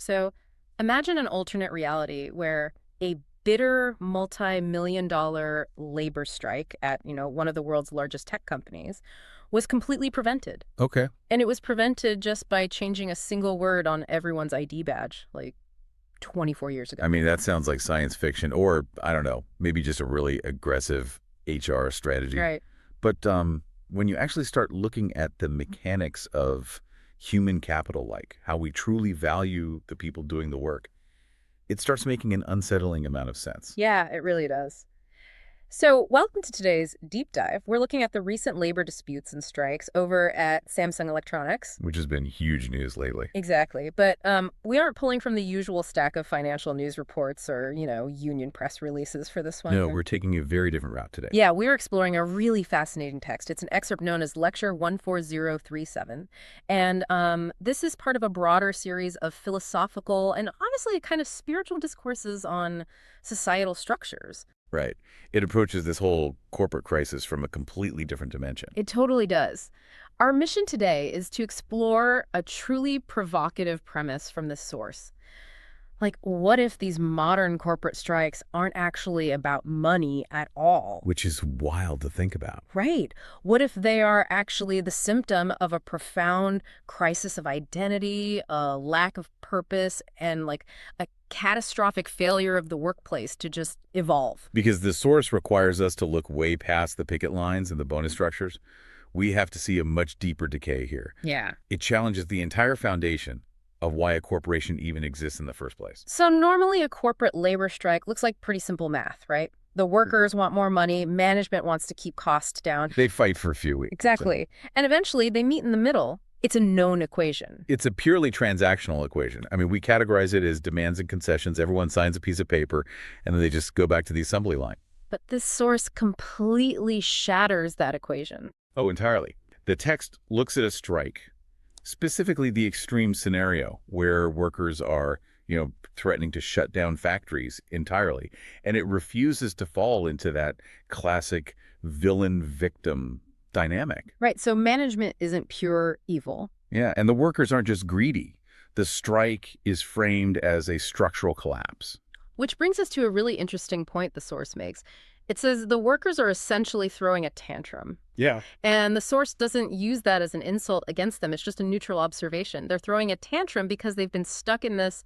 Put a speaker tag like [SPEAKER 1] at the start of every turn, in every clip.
[SPEAKER 1] So imagine an alternate reality where a bitter multi-million-dollar labor strike at, one of the world's largest tech companies was completely prevented.
[SPEAKER 2] Okay.
[SPEAKER 1] And it was prevented just by changing a single word on everyone's ID badge, like 24 years ago.
[SPEAKER 2] I mean, that sounds like science fiction or, I don't know, maybe just a really aggressive HR strategy.
[SPEAKER 1] Right.
[SPEAKER 2] But when you actually start looking at the mechanics of human capital, like how we truly value the people doing the work, it starts making an unsettling amount of sense,
[SPEAKER 1] Yeah, it really does. So, welcome to today's deep dive. We're looking at the recent labor disputes and strikes over at Samsung Electronics.
[SPEAKER 2] which has been huge news lately.
[SPEAKER 1] Exactly. But we aren't pulling from the usual stack of financial news reports or, union press releases for this one.
[SPEAKER 2] No, we're taking a very different route today.
[SPEAKER 1] Yeah, we're exploring a really fascinating text. It's an excerpt known as Lecture 14037. And this is part of a broader series of philosophical and honestly kind of spiritual discourses on societal structures.
[SPEAKER 2] Right. It approaches this whole corporate crisis from a completely different dimension.
[SPEAKER 1] It totally does. Our mission today is to explore a truly provocative premise from this source. Like, what if these modern corporate strikes aren't actually about money at all?
[SPEAKER 2] Which is wild to think about.
[SPEAKER 1] Right. What if they are actually the symptom of a profound crisis of identity, a lack of purpose, and like a catastrophic failure of the workplace to just evolve?
[SPEAKER 2] Because the source requires us to look way past the picket lines and the bonus structures. We have to see a much deeper decay here.
[SPEAKER 1] Yeah.
[SPEAKER 2] It challenges the entire foundation of why a corporation even exists in the first place.
[SPEAKER 1] So normally a corporate labor strike looks like pretty simple math, right? The workers want more money, management wants to keep costs down.
[SPEAKER 2] They fight for a few weeks.
[SPEAKER 1] Exactly. And eventually they meet in the middle. It's a known equation.
[SPEAKER 2] It's a purely transactional equation. I mean, we categorize it as demands and concessions. Everyone signs a piece of paper, and then they just go back to the assembly line.
[SPEAKER 1] But this source completely shatters that equation.
[SPEAKER 2] Oh, entirely. The text looks at a strike, specifically the extreme scenario where workers are, threatening to shut down factories entirely. And it refuses to fall into that classic villain-victim dynamic.
[SPEAKER 1] Right, so management isn't pure evil.
[SPEAKER 2] Yeah, and the workers aren't just greedy. The strike is framed as a structural collapse.
[SPEAKER 1] Which brings us to a really interesting point the source makes. It says the workers are essentially throwing a tantrum.
[SPEAKER 2] Yeah.
[SPEAKER 1] And the source doesn't use that as an insult against them. It's just a neutral observation. They're throwing a tantrum because they've been stuck in this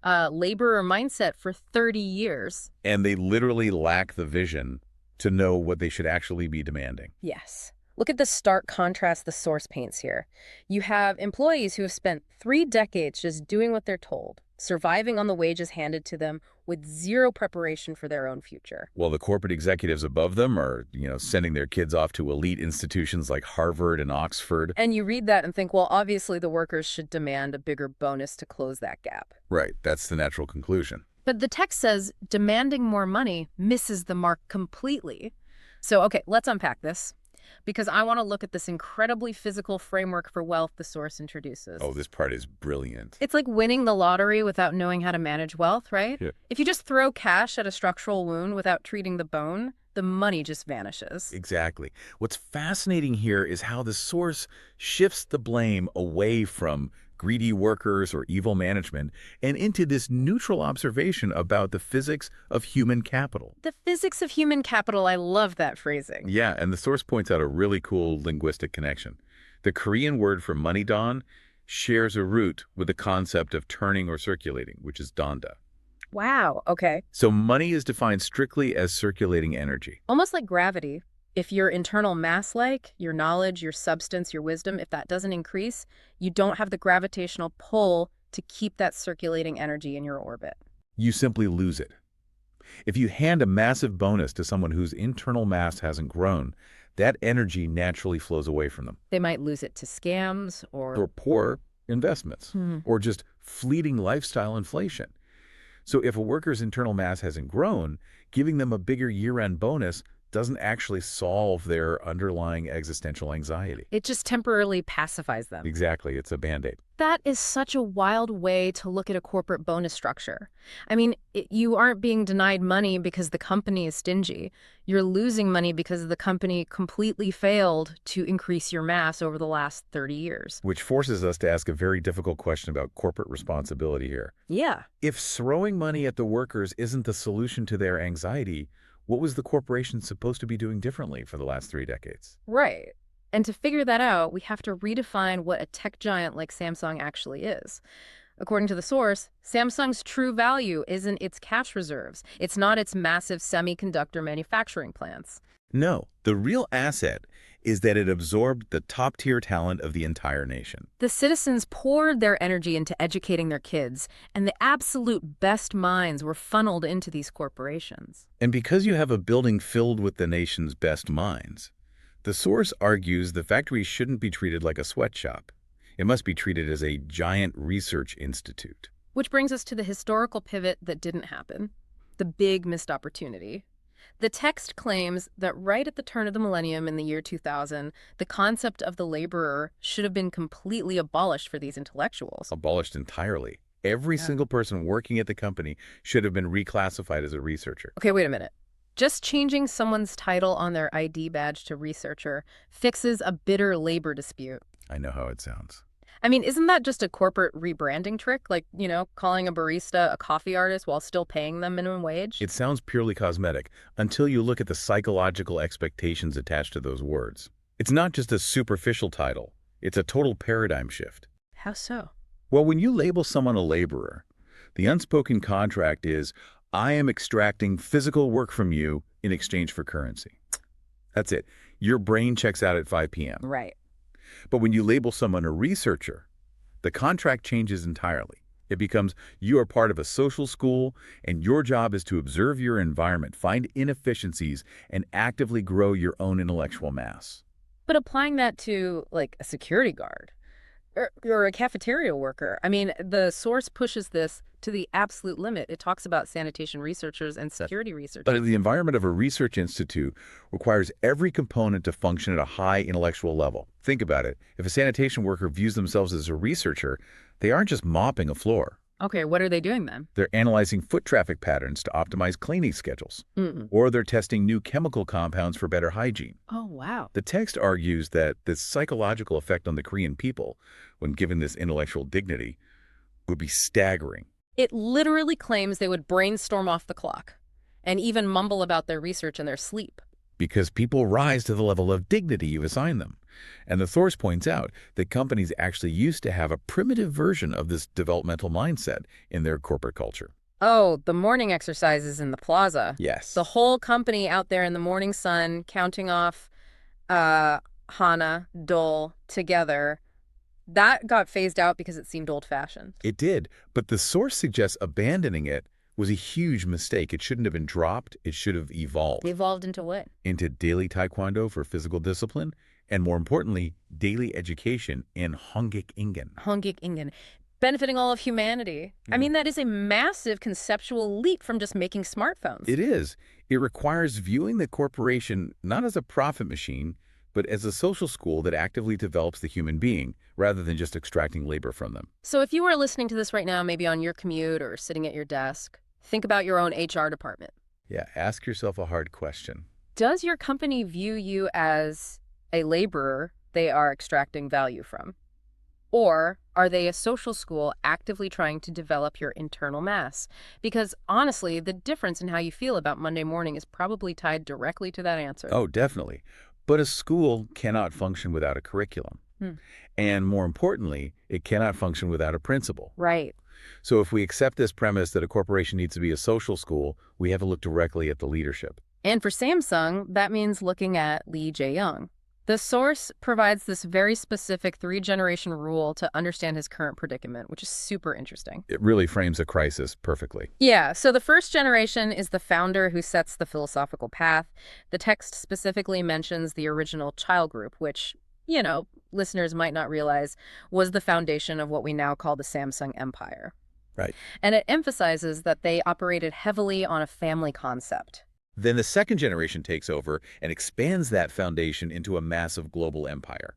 [SPEAKER 1] laborer mindset for 30 years.
[SPEAKER 2] And they literally lack the vision to know what they should actually be demanding.
[SPEAKER 1] Yes. Look at the stark contrast the source paints here. You have employees who have spent 3 decades just doing what they're told, surviving on the wages handed to them with zero preparation for their own future.
[SPEAKER 2] Well, the corporate executives above them are, sending their kids off to elite institutions like Harvard and Oxford.
[SPEAKER 1] And you read that and think, well, obviously the workers should demand a bigger bonus to close that gap.
[SPEAKER 2] Right. That's the natural conclusion.
[SPEAKER 1] But the text says demanding more money misses the mark completely. So, okay, let's unpack this, because I want to look at this incredibly physical framework for wealth the source introduces.
[SPEAKER 2] Oh, this part is brilliant.
[SPEAKER 1] It's like winning the lottery without knowing how to manage wealth, right?
[SPEAKER 2] Yeah.
[SPEAKER 1] If you just throw cash at a structural wound without treating the bone, the money just vanishes.
[SPEAKER 2] Exactly. What's fascinating here is how the source shifts the blame away from greedy workers or evil management and into this neutral observation about the physics of human capital.
[SPEAKER 1] The physics of human capital, I love that phrasing.
[SPEAKER 2] Yeah, and the source points out a really cool linguistic connection. The Korean word for money don shares a root with the concept of turning or circulating, which is donda.
[SPEAKER 1] Wow, okay.
[SPEAKER 2] So money is defined strictly as circulating energy.
[SPEAKER 1] Almost like gravity. If your internal mass, like your knowledge, your substance, your wisdom, if that doesn't increase, you don't have the gravitational pull to keep that circulating energy in your orbit.
[SPEAKER 2] You simply lose it. If you hand a massive bonus to someone whose internal mass hasn't grown, that energy naturally flows away from them.
[SPEAKER 1] They might lose it to scams
[SPEAKER 2] Or poor investments, or just fleeting lifestyle inflation. So if a worker's internal mass hasn't grown, giving them a bigger year-end bonus doesn't actually solve their underlying existential anxiety.
[SPEAKER 1] It just temporarily pacifies them.
[SPEAKER 2] Exactly. It's a Band-Aid.
[SPEAKER 1] That is such a wild way to look at a corporate bonus structure. I mean, you aren't being denied money because the company is stingy. You're losing money because the company completely failed to increase your mass over the last 30 years.
[SPEAKER 2] Which forces us to ask a very difficult question about corporate responsibility here.
[SPEAKER 1] Yeah.
[SPEAKER 2] If throwing money at the workers isn't the solution to their anxiety, what was the corporation supposed to be doing differently for the last 3 decades?
[SPEAKER 1] Right. And to figure that out, we have to redefine what a tech giant like Samsung actually is. According to the source, Samsung's true value isn't its cash reserves. It's not its massive semiconductor manufacturing plants.
[SPEAKER 2] No, the real asset is that it absorbed the top-tier talent of the entire nation.
[SPEAKER 1] The citizens poured their energy into educating their kids, and the absolute best minds were funneled into these corporations.
[SPEAKER 2] And because you have a building filled with the nation's best minds, the source argues the factory shouldn't be treated like a sweatshop. It must be treated as a giant research institute.
[SPEAKER 1] Which brings us to the historical pivot that didn't happen, the big missed opportunity. The text claims that right at the turn of the millennium in the year 2000, the concept of the laborer should have been completely abolished for these intellectuals.
[SPEAKER 2] Abolished entirely. Every single person working at the company should have been reclassified as a researcher.
[SPEAKER 1] Okay, wait a minute. Just changing someone's title on their ID badge to researcher fixes a bitter labor dispute.
[SPEAKER 2] I know how it sounds.
[SPEAKER 1] I mean, isn't that just a corporate rebranding trick? Like, calling a barista a coffee artist while still paying them minimum wage?
[SPEAKER 2] It sounds purely cosmetic until you look at the psychological expectations attached to those words. It's not just a superficial title. It's a total paradigm shift.
[SPEAKER 1] How so?
[SPEAKER 2] Well, when you label someone a laborer, the unspoken contract is, I am extracting physical work from you in exchange for currency. That's it. Your brain checks out at 5 p.m.
[SPEAKER 1] Right.
[SPEAKER 2] But when you label someone a researcher, the contract changes entirely. It becomes you are part of a social school, and your job is to observe your environment, find inefficiencies, and actively grow your own intellectual mass.
[SPEAKER 1] But applying that to, like, a security guard or a cafeteria worker, I mean, the source pushes this to the absolute limit. It talks about sanitation researchers and security researchers.
[SPEAKER 2] But the environment of a research institute requires every component to function at a high intellectual level. Think about it. If a sanitation worker views themselves as a researcher, they aren't just mopping a floor.
[SPEAKER 1] Okay, what are they doing then?
[SPEAKER 2] They're analyzing foot traffic patterns to optimize cleaning schedules. Or they're testing new chemical compounds for better hygiene.
[SPEAKER 1] Oh, wow.
[SPEAKER 2] The text argues that the psychological effect on the Korean people, when given this intellectual dignity, would be staggering.
[SPEAKER 1] It literally claims they would brainstorm off the clock and even mumble about their research in their sleep.
[SPEAKER 2] Because people rise to the level of dignity you've assigned them. And the source points out that companies actually used to have a primitive version of this developmental mindset in their corporate culture.
[SPEAKER 1] Oh, the morning exercises in the plaza.
[SPEAKER 2] Yes.
[SPEAKER 1] The whole company out there in the morning sun counting off Hana, Dole together. That got phased out because it seemed old-fashioned.
[SPEAKER 2] It did, but the source suggests abandoning it was a huge mistake. It shouldn't have been dropped. It should have evolved.
[SPEAKER 1] Evolved into what?
[SPEAKER 2] Into daily taekwondo for physical discipline, and more importantly, daily education in Hongik Ingen.
[SPEAKER 1] Hongik Ingen. Benefiting all of humanity. I mean, that is a massive conceptual leap from just making smartphones.
[SPEAKER 2] It is. It requires viewing the corporation not as a profit machine, but as a social school that actively develops the human being, rather than just extracting labor from them.
[SPEAKER 1] So if you were listening to this right now, maybe on your commute or sitting at your desk, think about your own HR department.
[SPEAKER 2] Yeah, ask yourself a hard question.
[SPEAKER 1] Does your company view you as a laborer they are extracting value from? Or are they a social school actively trying to develop your internal mass? Because honestly, the difference in how you feel about Monday morning is probably tied directly to that answer.
[SPEAKER 2] Oh, definitely. But a school cannot function without a curriculum. And more importantly, it cannot function without a principal.
[SPEAKER 1] Right.
[SPEAKER 2] So if we accept this premise that a corporation needs to be a social school, we have to look directly at the leadership.
[SPEAKER 1] And for Samsung, that means looking at Lee Jae-young. The source provides this very specific 3-generation rule to understand his current predicament, which is super interesting.
[SPEAKER 2] It really frames a crisis perfectly.
[SPEAKER 1] Yeah, so the first generation is the founder who sets the philosophical path. The text specifically mentions the original child group, which, listeners might not realize was the foundation of what we now call the Samsung empire.
[SPEAKER 2] Right.
[SPEAKER 1] And it emphasizes that they operated heavily on a family concept.
[SPEAKER 2] Then the second generation takes over and expands that foundation into a massive global empire.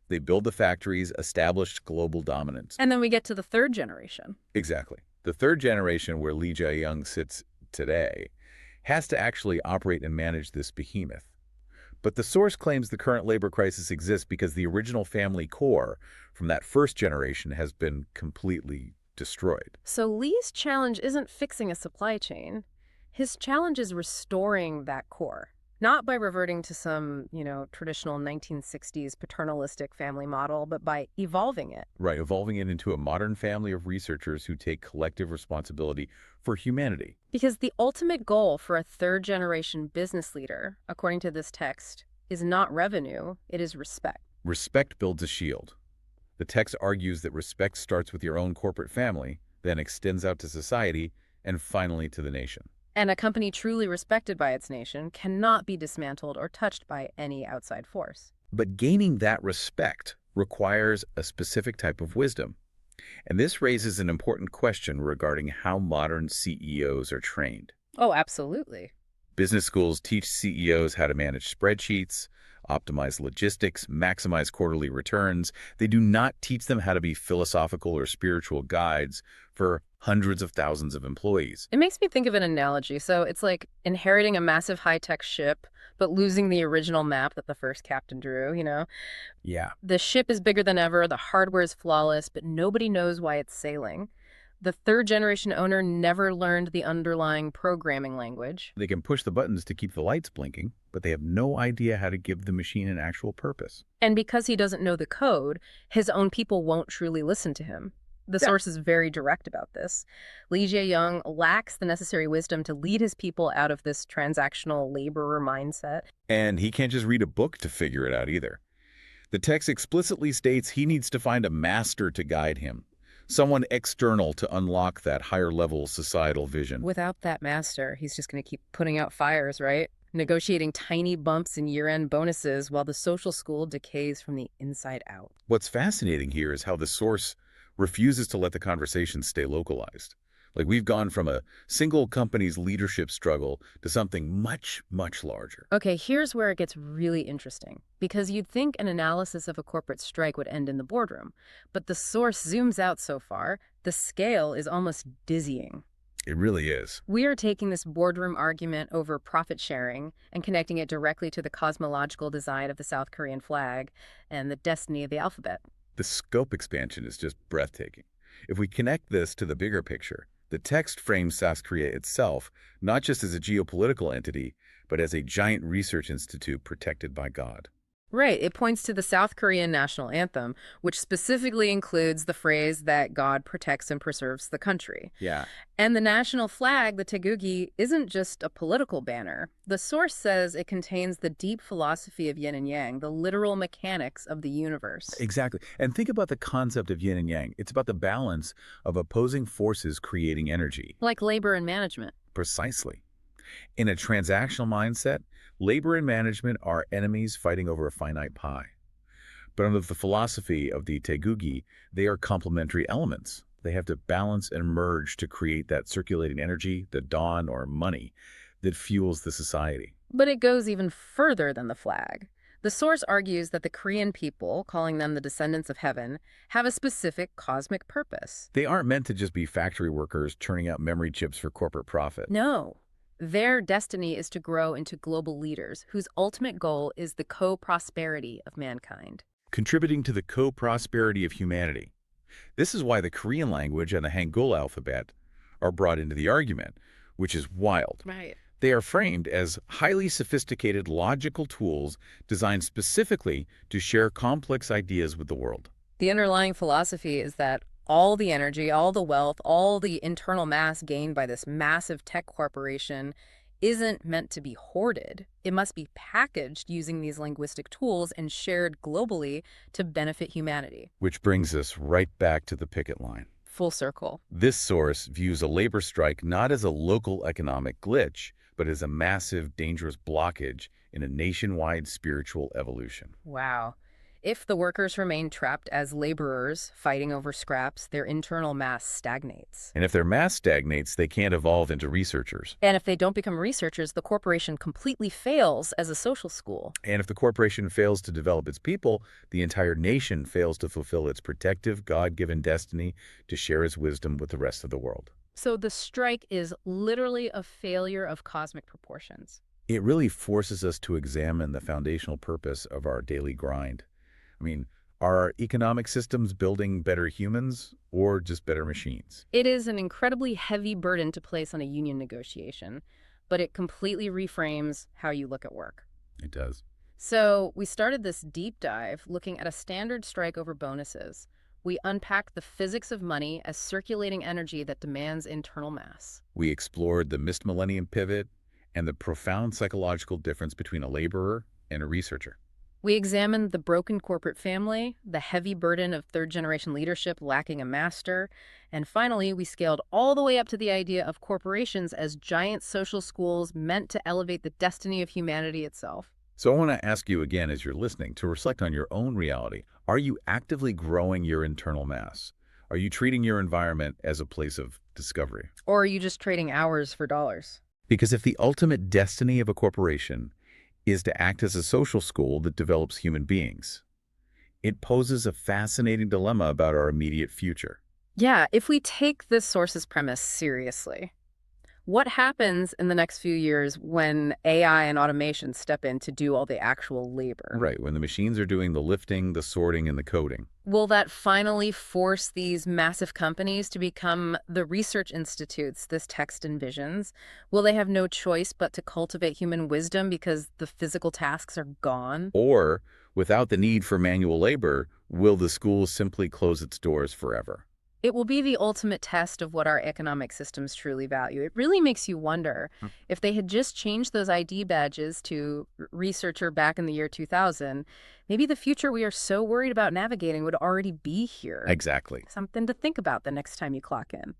[SPEAKER 2] They build the factories, established global dominance.
[SPEAKER 1] And then we get to the third generation.
[SPEAKER 2] Exactly. The third generation, where Li Jiayong sits today, has to actually operate and manage this behemoth. But the source claims the current labor crisis exists because the original family core from that first generation has been completely destroyed.
[SPEAKER 1] So Lee's challenge isn't fixing a supply chain. His challenge is restoring that core. Not by reverting to some, traditional 1960s paternalistic family model, but by evolving it.
[SPEAKER 2] Right, evolving it into a modern family of researchers who take collective responsibility for humanity.
[SPEAKER 1] Because the ultimate goal for a third-generation business leader, according to this text, is not revenue, it is respect.
[SPEAKER 2] Respect builds a shield. The text argues that respect starts with your own corporate family, then extends out to society, and finally to the nation.
[SPEAKER 1] And a company truly respected by its nation cannot be dismantled or touched by any outside force.
[SPEAKER 2] But gaining that respect requires a specific type of wisdom. And this raises an important question regarding how modern CEOs are trained.
[SPEAKER 1] Oh, absolutely.
[SPEAKER 2] Business schools teach CEOs how to manage spreadsheets, optimize logistics, maximize quarterly returns. They do not teach them how to be philosophical or spiritual guides for hundreds of thousands of employees.
[SPEAKER 1] It makes me think of an analogy. So it's like inheriting a massive high-tech ship, but losing the original map that the first captain drew.
[SPEAKER 2] Yeah.
[SPEAKER 1] The ship is bigger than ever, the hardware is flawless, but nobody knows why it's sailing. The third-generation owner never learned the underlying programming language.
[SPEAKER 2] They can push the buttons to keep the lights blinking, but they have no idea how to give the machine an actual purpose.
[SPEAKER 1] And because he doesn't know the code, his own people won't truly listen to him. The source is very direct about this. Li Jiayong lacks the necessary wisdom to lead his people out of this transactional laborer mindset.
[SPEAKER 2] And he can't just read a book to figure it out either. The text explicitly states he needs to find a master to guide him, someone external to unlock that higher-level societal vision.
[SPEAKER 1] Without that master, he's just going to keep putting out fires, right? Negotiating tiny bumps in year-end bonuses while the social school decays from the inside out.
[SPEAKER 2] What's fascinating here is how the source refuses to let the conversation stay localized. Like, we've gone from a single company's leadership struggle to something much, much larger.
[SPEAKER 1] Okay, here's where it gets really interesting. Because you'd think an analysis of a corporate strike would end in the boardroom. But the source zooms out so far, the scale is almost dizzying.
[SPEAKER 2] It really is.
[SPEAKER 1] We are taking this boardroom argument over profit sharing and connecting it directly to the cosmological design of the South Korean flag and the destiny of the alphabet.
[SPEAKER 2] The scope expansion is just breathtaking. If we connect this to the bigger picture, the text frames South Korea itself not just as a geopolitical entity, but as a giant research institute protected by God.
[SPEAKER 1] Right. It points to the South Korean national anthem, which specifically includes the phrase that God protects and preserves the country.
[SPEAKER 2] Yeah.
[SPEAKER 1] And the national flag, the Taegugi, isn't just a political banner. The source says it contains the deep philosophy of yin and yang, the literal mechanics of the universe.
[SPEAKER 2] Exactly. And think about the concept of yin and yang. It's about the balance of opposing forces creating energy.
[SPEAKER 1] Like labor and management.
[SPEAKER 2] Precisely. In a transactional mindset, labor and management are enemies fighting over a finite pie. But under the philosophy of the Taegugi, they are complementary elements. They have to balance and merge to create that circulating energy, the dawn or money, that fuels the society.
[SPEAKER 1] But it goes even further than the flag. The source argues that the Korean people, calling them the descendants of heaven, have a specific cosmic purpose.
[SPEAKER 2] They aren't meant to just be factory workers churning out memory chips for corporate profit.
[SPEAKER 1] No. Their destiny is to grow into global leaders whose ultimate goal is the co-prosperity of mankind.
[SPEAKER 2] Contributing to the co-prosperity of humanity. This is why the Korean language and the Hangul alphabet are brought into the argument, which is wild.
[SPEAKER 1] Right.
[SPEAKER 2] They are framed as highly sophisticated logical tools designed specifically to share complex ideas with the world.
[SPEAKER 1] The underlying philosophy is that all the energy, all the wealth, all the internal mass gained by this massive tech corporation isn't meant to be hoarded. It must be packaged using these linguistic tools and shared globally to benefit humanity.
[SPEAKER 2] Which brings us right back to the picket line.
[SPEAKER 1] Full circle.
[SPEAKER 2] This source views a labor strike not as a local economic glitch, but as a massive, dangerous blockage in a nationwide spiritual evolution.
[SPEAKER 1] Wow. If the workers remain trapped as laborers fighting over scraps, their internal mass stagnates.
[SPEAKER 2] And if their mass stagnates, they can't evolve into researchers.
[SPEAKER 1] And if they don't become researchers, the corporation completely fails as a social school.
[SPEAKER 2] And if the corporation fails to develop its people, the entire nation fails to fulfill its protective, God-given destiny to share its wisdom with the rest of the world.
[SPEAKER 1] So the strike is literally a failure of cosmic proportions.
[SPEAKER 2] It really forces us to examine the foundational purpose of our daily grind. I mean, are our economic systems building better humans or just better machines?
[SPEAKER 1] It is an incredibly heavy burden to place on a union negotiation, but it completely reframes how you look at work.
[SPEAKER 2] It does.
[SPEAKER 1] So we started this deep dive looking at a standard strike over bonuses. We unpacked the physics of money as circulating energy that demands internal mass.
[SPEAKER 2] We explored the missed millennium pivot and the profound psychological difference between a laborer and a researcher.
[SPEAKER 1] We examined the broken corporate family, the heavy burden of third-generation leadership lacking a master, and finally, we scaled all the way up to the idea of corporations as giant social schools meant to elevate the destiny of humanity itself.
[SPEAKER 2] So I want to ask you again as you're listening to reflect on your own reality. Are you actively growing your internal mass? Are you treating your environment as a place of discovery?
[SPEAKER 1] Or are you just trading hours for dollars?
[SPEAKER 2] Because if the ultimate destiny of a corporation is to act as a social school that develops human beings, it poses a fascinating dilemma about our immediate future.
[SPEAKER 1] Yeah, if we take this source's premise seriously, what happens in the next few years when AI and automation step in to do all the actual labor?
[SPEAKER 2] Right, when the machines are doing the lifting, the sorting, and the coding.
[SPEAKER 1] Will that finally force these massive companies to become the research institutes this text envisions? Will they have no choice but to cultivate human wisdom because the physical tasks are gone?
[SPEAKER 2] Or, without the need for manual labor, will the school simply close its doors forever?
[SPEAKER 1] It will be the ultimate test of what our economic systems truly value. It really makes you wonder if they had just changed those ID badges to researcher back in the year 2000, maybe the future we are so worried about navigating would already be here.
[SPEAKER 2] Exactly.
[SPEAKER 1] Something to think about the next time you clock in.